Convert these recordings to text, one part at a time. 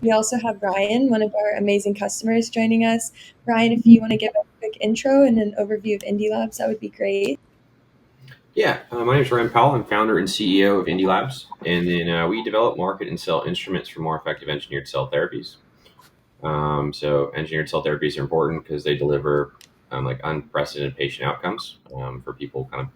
We also have Ryan, one of our amazing customers, joining us. Ryan, if you want to give a quick intro and an overview of Indee Labs, that would be great. Yeah, my name is Ryan Powell. I'm founder and CEO of Indee Labs, and then we develop, market, and sell instruments for more effective engineered cell therapies. So, engineered cell therapies are important because they deliver like unprecedented patient outcomes for people kind of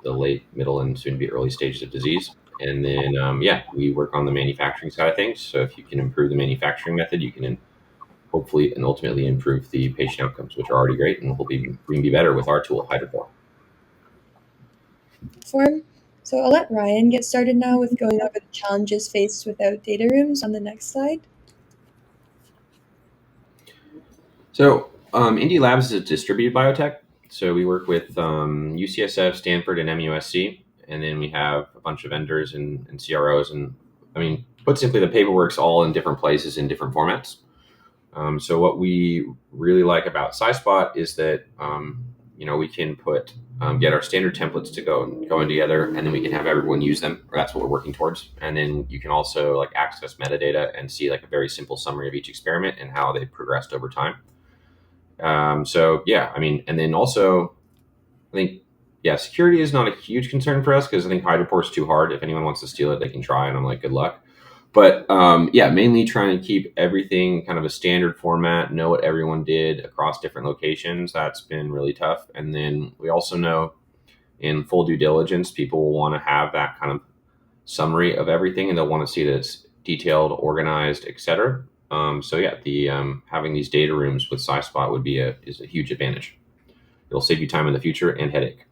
the late, middle, and soon to be early stages of disease. And then, yeah, we work on the manufacturing side of things. So, if you can improve the manufacturing method, you can hopefully and ultimately improve the patient outcomes, which are already great, and hopefully we can be better with our tool, Hydrofor. Form. So I'll let Ryan get started now with going over the challenges faced without data rooms on the next slide. So, Indie Labs is a distributed biotech. So, we work with UCSF, Stanford, and MUSC. And then we have a bunch of vendors and CROs. And I mean, put simply, the paperwork's all in different places in different formats. So, what we really like about Scispot is that, we can get our standard templates to going together, and then we can have everyone use them. Or that's what we're working towards. And then you can also like access metadata and see like a very simple summary of each experiment and how they progressed over time. So yeah, I mean, and then also, I think yeah, security is not a huge concern for us because I think Hydroport's too hard. If anyone wants to steal it, they can try, and I'm like, good luck. But yeah, mainly trying to keep everything kind of a standard format, know what everyone did across different locations. That's been really tough. And then we also know in full due diligence, people will want to have that kind of summary of everything, and they'll want to see that it's detailed, organized, etc. So yeah, the having these data rooms with Scispot would be is a huge advantage. It'll save you time in the future and headache.